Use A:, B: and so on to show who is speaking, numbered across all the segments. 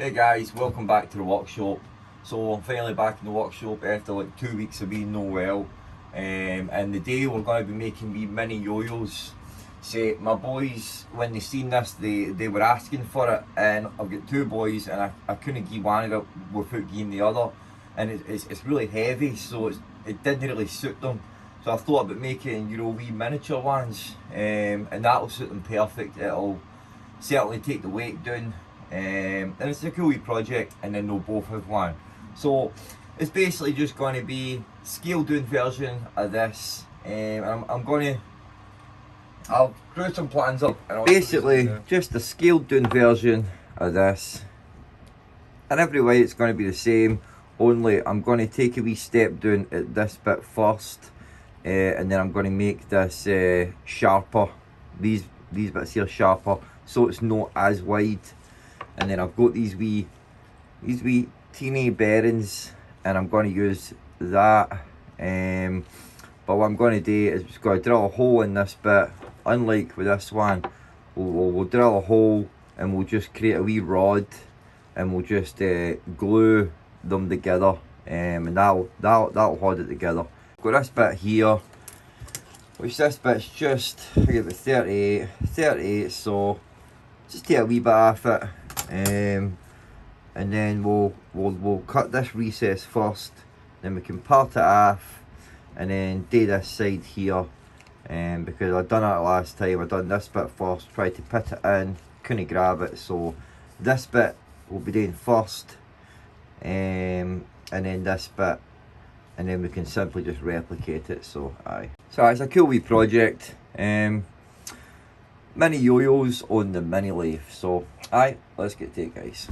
A: Hey guys, welcome back to the workshop. So I'm finally back in the workshop after like 2 weeks of being no well. And today we're going to be making wee mini yo-yos. So my boys, when they seen this, they were asking for it, and I've got two boys and I couldn't give one of it without giving the other. And it's really heavy, so it didn't really suit them. So I thought about making, wee miniature ones, and that'll suit them perfect. It'll certainly take the weight down. And it's a cool wee project, and then they'll both have one. So it's basically just going to be scaled down version of this. I'll draw some plans up. And basically just a scaled down version of this. And every way it's going to be the same, only I'm going to take a wee step down at this bit first, and then I'm going to make this sharper. These bits here sharper, so it's not as wide. And then I've got these wee teeny bearings, and I'm going to use that. But what I'm going to do is just going to drill a hole in this bit. Unlike with this one, we'll drill a hole and we'll just create a wee rod, and we'll just glue them together, and that'll hold it together. Got this bit here, which this bit's just, I give it 38, so just take a wee bit off it. And then we'll cut this recess first, then we can part it off, and then do this side here. Because I done it last time, I done this bit first, tried to put it in, couldn't grab it, so this bit we'll be doing first, and then this bit, and then we can simply just replicate it. So it's a cool wee project. Mini yo-yos on the Mini Lathe. So let's get to it, guys.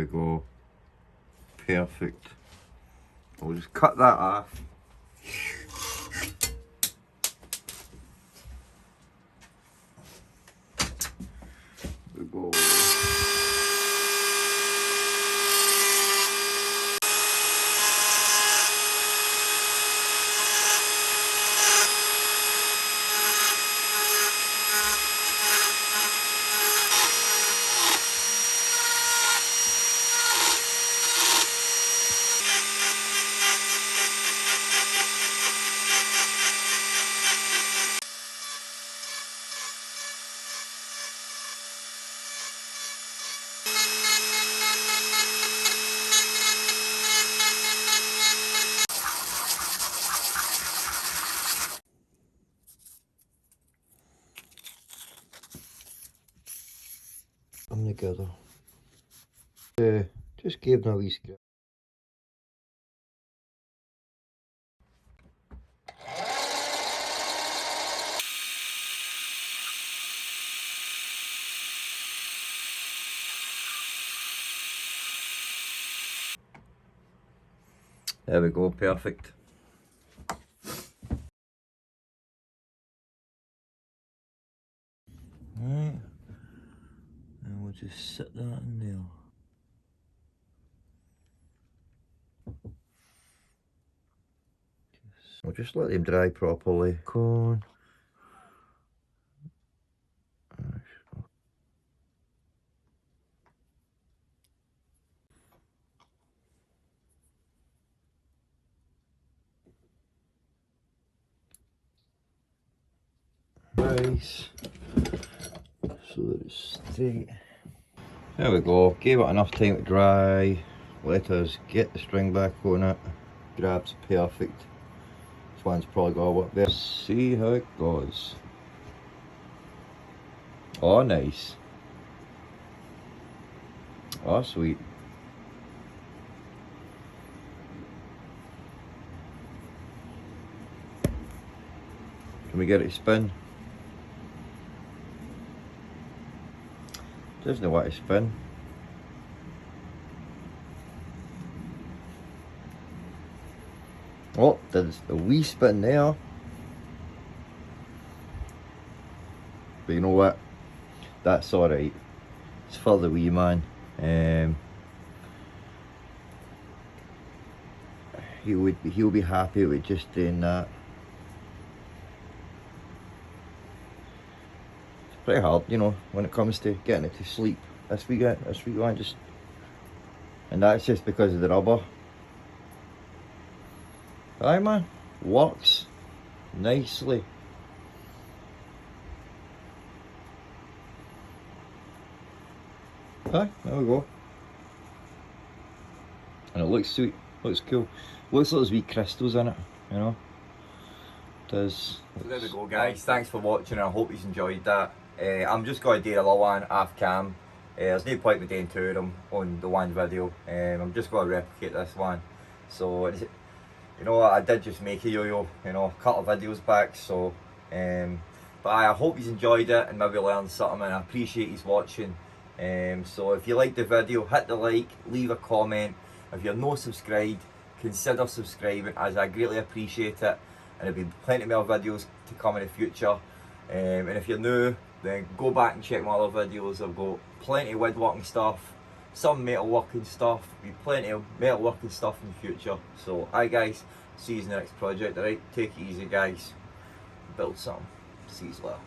A: we go. Perfect. We'll just cut that off. We go. Them together. Just gave them a wee scratch. There we go, perfect. Right, and we'll just sit that in there. We'll just let them dry properly. Cone. Nice. So that it's straight. There we go. Gave it enough time to dry. Let us get the string back on it. Grab's perfect. This one's probably got a work there. See how it goes. Oh, nice. Oh, sweet. Can we get it to spin? Doesn't know what to spin. Oh, there's a wee spin there. But you know what? That's alright. It's for the wee man. He'll be happy with just doing that. It's pretty hard, you know, when it comes to getting it to sleep. This wee one just, and that's just because of the rubber. Aye man, works nicely. Aye, there we go. And it looks sweet, looks cool. Looks like there's wee crystals in it, you know. It does. So there we go guys, thanks for watching, I hope you enjoyed that. I'm just going to do another one off cam. There's no point in doing two of them on the one video. I'm just going to replicate this one. So, you know, I did just make a yo-yo, you know, a couple of videos back. So, but I hope you enjoyed it and maybe learned something, and I appreciate you watching. So if you liked the video, hit the like, leave a comment. If you're not subscribed, consider subscribing, as I greatly appreciate it, and there'll be plenty more videos to come in the future. And if you're new, then go back and check my other videos. I've got plenty of woodworking stuff, some metalworking stuff, be plenty of metalworking stuff in the future. So hi guys, see you in the next project. Alright, take it easy guys, build something, see you later.